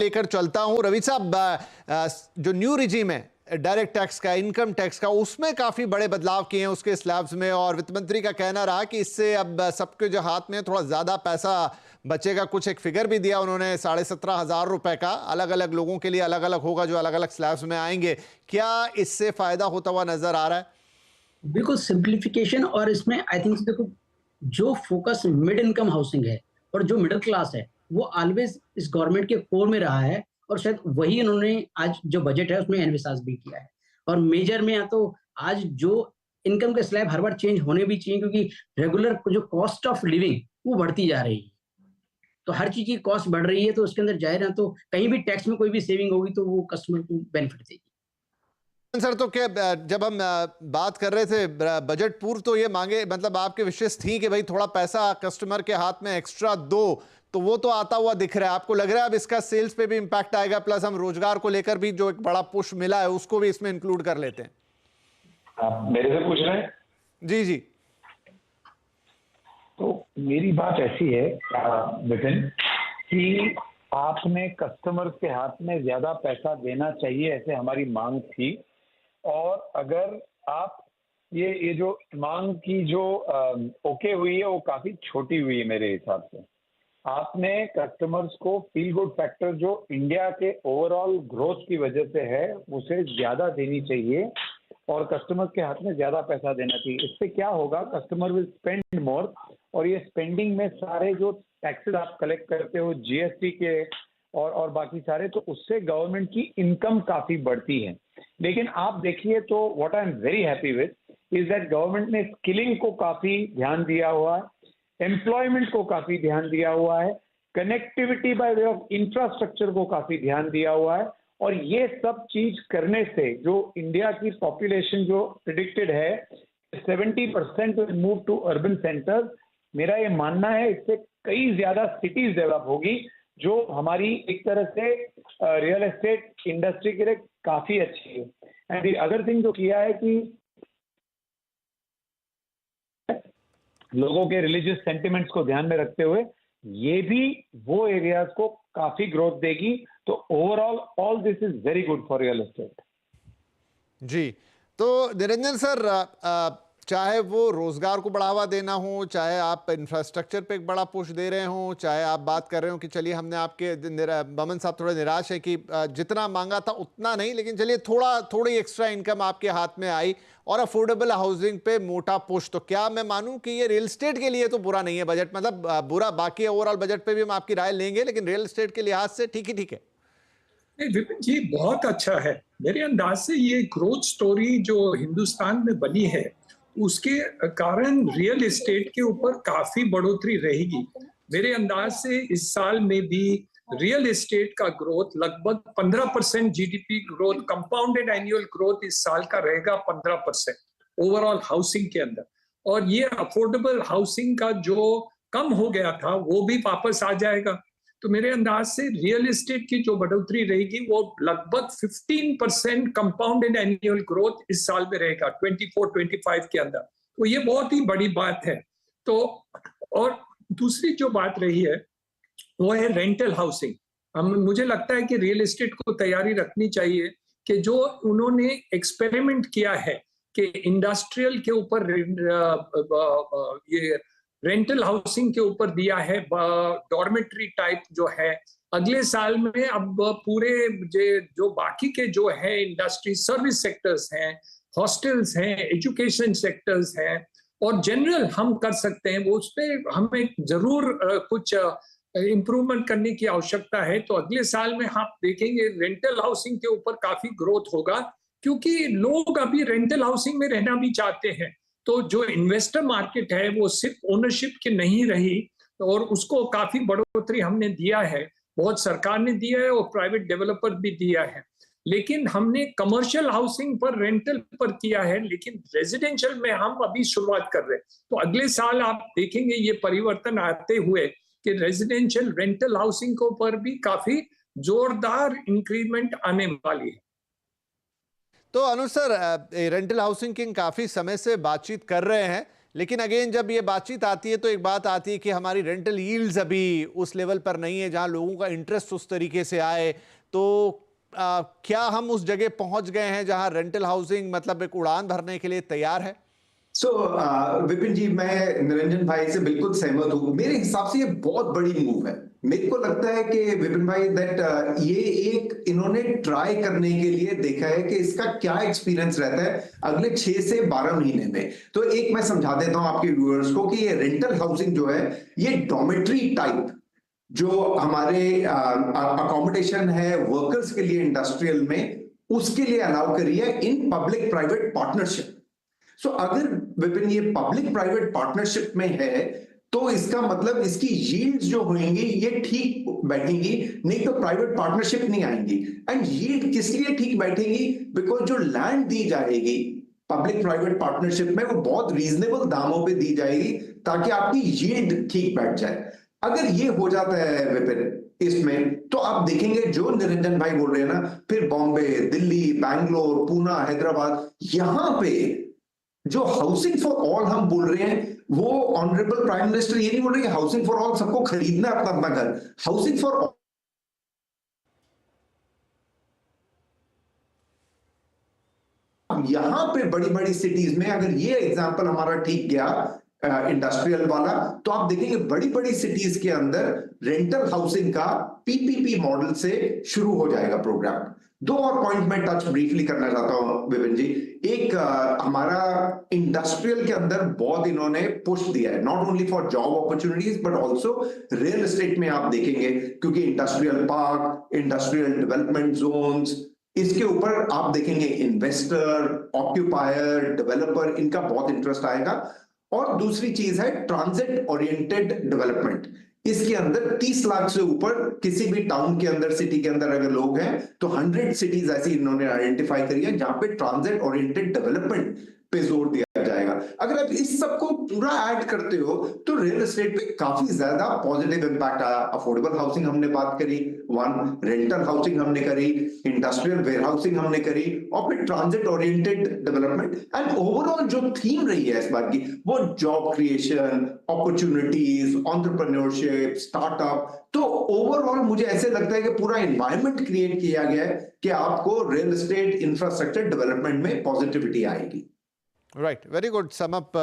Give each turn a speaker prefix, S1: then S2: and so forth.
S1: लेकर चलता हूं। रवि साहब, जो न्यू रिजीम है डायरेक्ट टैक्स का, इनकम टैक्स का, उसमें काफी बड़े बदलाव किए हैं उसके स्लैब्स में, और वित्त मंत्री का कहना रहा कि इससे अब सबके जो हाथ में थोड़ा ज्यादा पैसा बचेगा। कुछ एक फिगर भी दिया उन्होंने, 17,500 रुपए का, अलग अलग लोगों के लिए अलग अलग होगा जो अलग अलग स्लैब्स में आएंगे। क्या इससे फायदा होता हुआ नजर आ रहा है?
S2: बिल्कुल सिंप्लीफिकेशन। और इसमें आई थिंक देखो, जो फोकस मिड इनकम हाउसिंग है और जो मिडिल क्लास है, वो ऑलवेज इस गवर्नमेंट के कोर में रहा है, और शायद वही इन्होंने आज जो बजट है उसमें एनविसाज भी किया है। और मेजर में या तो आज जो इनकम के स्लैब हर बार चेंज होने भी चाहिए, क्योंकि रेगुलर जो कॉस्ट ऑफ लिविंग वो बढ़ती जा रही है। तो हर चीज की कॉस्ट बढ़ रही है, तो उसके अंदर जाहिर है तो कहीं भी टैक्स में कोई भी सेविंग होगी तो वो कस्टमर को बेनिफिट देगी।
S1: सर, तो क्या जब हम बात कर रहे थे बजट पूर्व, तो ये मांगे मतलब आपके विशेष थी कि भाई थोड़ा पैसा कस्टमर के हाथ में एक्स्ट्रा दो, तो वो तो आता हुआ दिख रहा है। आपको लग रहा है अब इसका सेल्स पे भी इंपैक्ट आएगा, प्लस हम रोजगार को लेकर भी जो एक बड़ा पुश मिला है उसको भी इसमें इंक्लूड कर लेते हैं?
S3: आप मेरे से पूछ रहे हैं?
S1: जी जी।
S3: तो मेरी बात ऐसी है विपिन, कि आपने कस्टमर के हाथ में ज्यादा पैसा देना चाहिए, ऐसे हमारी मांग थी। और अगर आप ये जो मांग की जो ओके हुई है, वो काफी छोटी हुई है मेरे हिसाब से। आपने कस्टमर्स को फील गुड फैक्टर जो इंडिया के ओवरऑल ग्रोथ की वजह से है, उसे ज्यादा देनी चाहिए और कस्टमर्स के हाथ में ज्यादा पैसा देना चाहिए। इससे क्या होगा, कस्टमर विल स्पेंड मोर, और ये स्पेंडिंग में सारे जो टैक्सेस आप कलेक्ट करते हो जीएसटी के और बाकी सारे, तो उससे गवर्नमेंट की इनकम काफी बढ़ती है। लेकिन आप देखिए तो what I am very happy with is that government ने स्किलिंग को काफी ध्यान दिया हुआ है, एम्प्लॉयमेंट को काफी ध्यान दिया हुआ है, connectivity by way of infrastructure को काफी ध्यान दिया हुआ है। और ये सब चीज करने से जो इंडिया की पॉपुलेशन जो प्रिडिक्टेड है 70% will move to urban centres, मेरा ये मानना है इससे कई ज्यादा सिटीज डेवलप होगी, जो हमारी एक तरह से रियल एस्टेट इंडस्ट्री के लिए काफी अच्छी है। एंड द अदर थिंग जो किया है कि लोगों के रिलीजियस सेंटिमेंट्स को ध्यान में रखते हुए ये भी वो एरियाज को काफी ग्रोथ देगी। तो overall all this is very good for real estate.
S1: जी, तो निरंजन सर, चाहे वो रोजगार को बढ़ावा देना हो, चाहे आप इंफ्रास्ट्रक्चर पे एक बड़ा पुश दे रहे हो, चाहे आप बात कर रहे हो कि चलिए हमने आपके बमन साहब थोड़े निराश है कि जितना मांगा था उतना नहीं, लेकिन चलिए थोड़ी एक्स्ट्रा इनकम आपके हाथ में आई, और अफोर्डेबल हाउसिंग पे मोटा पुश, तो क्या मैं मानूं कि ये रियल एस्टेट के लिए तो बुरा नहीं है बजट? मतलब बुरा, बाकी ओवरऑल बजट पे भी हम आपकी राय लेंगे, लेकिन रियल एस्टेट के लिहाज से ठीक ही ठीक है।
S4: नहीं विपिन जी, बहुत अच्छा है। मेरे अंदाज से ये ग्रोथ स्टोरी जो हिंदुस्तान में बनी है, उसके कारण रियल एस्टेट के ऊपर काफी बढ़ोतरी रहेगी। मेरे अंदाज से इस साल में भी रियल एस्टेट का ग्रोथ लगभग 15% GDP growth, compounded annual growth इस साल का रहेगा 15% ओवरऑल हाउसिंग के अंदर। और ये अफोर्डेबल हाउसिंग का जो कम हो गया था वो भी वापस आ जाएगा। तो मेरे अंदाज से रियल एस्टेट की जो बढ़ोतरी रहेगी वो लगभग 15% कंपाउंडेड एनुअल ग्रोथ इस साल में रहेगा 24-25 के अंदर। तो ये बहुत ही बड़ी बात है। तो और दूसरी जो बात रही है वो है रेंटल हाउसिंग। मुझे लगता है कि रियल एस्टेट को तैयारी रखनी चाहिए कि जो उन्होंने एक्सपेरिमेंट किया है कि इंडस्ट्रियल के ऊपर ये रेंटल हाउसिंग के ऊपर दिया है, डॉर्मेट्री टाइप जो है, अगले साल में अब पूरे जो बाकी के जो है इंडस्ट्री, सर्विस सेक्टर्स हैं, हॉस्टल्स हैं, एजुकेशन सेक्टर्स हैं और जनरल हम कर सकते हैं, वो उस पर हमें जरूर कुछ इम्प्रूवमेंट करने की आवश्यकता है। तो अगले साल में आप देखेंगे रेंटल हाउसिंग के ऊपर काफी ग्रोथ होगा, क्योंकि लोग अभी रेंटल हाउसिंग में रहना भी चाहते हैं। तो जो इन्वेस्टर मार्केट है वो सिर्फ ओनरशिप की नहीं रही, और उसको काफी बढ़ोतरी हमने दिया है, बहुत सरकार ने दिया है और प्राइवेट डेवलपर भी दिया है। लेकिन हमने कमर्शियल हाउसिंग पर, रेंटल पर किया है, लेकिन रेजिडेंशियल में हम अभी शुरुआत कर रहे हैं। तो अगले साल आप देखेंगे ये परिवर्तन आते हुए कि रेजिडेंशियल रेंटल हाउसिंग के ऊपर भी काफी जोरदार इंक्रीमेंट आने वाली है।
S1: तो अनुज सर, रेंटल हाउसिंग की काफी समय से बातचीत कर रहे हैं, लेकिन अगेन जब ये बातचीत आती है तो एक बात आती है कि हमारी रेंटल यील्ड्स अभी उस लेवल पर नहीं है जहां लोगों का इंटरेस्ट उस तरीके से आए। तो क्या हम उस जगह पहुंच गए हैं जहां रेंटल हाउसिंग मतलब एक उड़ान भरने के लिए तैयार है?
S5: विपिन जी, मैं निरंजन भाई से बिल्कुल सहमत हूं। मेरे हिसाब से ये बहुत बड़ी मूव है। मेरे को लगता है कि विपिन भाई ये एक इन्होंने ट्राई करने के लिए देखा है कि इसका क्या एक्सपीरियंस रहता है अगले 6 से 12 महीने में। तो एक मैं समझा देता हूं आपके व्यूअर्स को कि ये रेंटल हाउसिंग जो है ये डॉर्मेट्री टाइप जो हमारे अकोमोडेशन है वर्कर्स के लिए इंडस्ट्रियल में, उसके लिए अलाउ करी है इन पब्लिक प्राइवेट पार्टनरशिप। सो अगर विपिन ये पब्लिक प्राइवेट पार्टनरशिप में है तो इसका मतलब इसकी यील्ड्स जो होंगी ये ठीक बैठेंगी, नहीं तो प्राइवेट पार्टनरशिप नहीं आएंगी। एंड यील्ड किस लिए ठीक बैठेंगी? बिकॉज जो लैंड दी जाएगी पब्लिक प्राइवेट पार्टनरशिप में वो बहुत रीजनेबल दामों पे दी जाएगी ताकि आपकी यील्ड ठीक बैठ जाए। अगर ये हो जाता है विपिन इसमें, तो आप देखेंगे जो निरंजन भाई बोल रहे हैं ना, फिर बॉम्बे, दिल्ली, बैंगलोर, पूना, हैदराबाद, यहां पे जो हाउसिंग फॉर ऑल हम बोल रहे हैं, वो ऑनरेबल प्राइम मिनिस्टर ये नहीं बोल रहे कि हाउसिंग फॉर ऑल सबको खरीदना है अपना अपना घर। हाउसिंग फॉर ऑल यहां पे बड़ी बड़ी सिटीज में अगर ये एग्जांपल हमारा ठीक गया इंडस्ट्रियल वाला, तो आप देखेंगे बड़ी बड़ी सिटीज के अंदर रेंटल हाउसिंग का पीपीपी मॉडल से शुरू हो जाएगा प्रोग्राम। दो और पॉइंट मैं टच ब्रीफली करना चाहता हूं विपिन जी। एक हमारा इंडस्ट्रियल के अंदर बहुत इन्होंने पुश दिया है, not only for job opportunities but also real estate में आप देखेंगे, क्योंकि industrial park, industrial development zones, इसके ऊपर आप देखेंगे इन्वेस्टर, ऑक्यूपायर, डेवलपर, इनका बहुत इंटरेस्ट आएगा। और दूसरी चीज है ट्रांजिट ओरिएंटेड डेवलपमेंट। इसके अंदर 30 लाख से ऊपर किसी भी टाउन के अंदर, सिटी के अंदर अगर लोग हैं तो 100 सिटीज ऐसी इन्होंने आइडेंटिफाई करी है जहां पे ट्रांजिट ओरिएंटेड डेवलपमेंट पे जोर दिया जाएगा। अगर आप इस सबको पूरा ऐड करते हो तो रियल एस्टेट पे काफी ज्यादा पॉजिटिव इंपैक्ट आया। अफोर्डेबल हाउसिंग हमने बात करी, रेंटल हाउसिंग हमने करी, इंडस्ट्रियल वेयर हाउसिंग हमने करी, और फिर transit oriented development. And overall जो थीम रही है इस बार की वो job creation, opportunities, entrepreneurship, startup. तो ओवरऑल मुझे ऐसे लगता है कि पूरा एनवायरनमेंट क्रिएट किया गया है कि आपको रियल एस्टेट इंफ्रास्ट्रक्चर डेवलपमेंट में पॉजिटिविटी आएगी।
S1: Right, very good sum up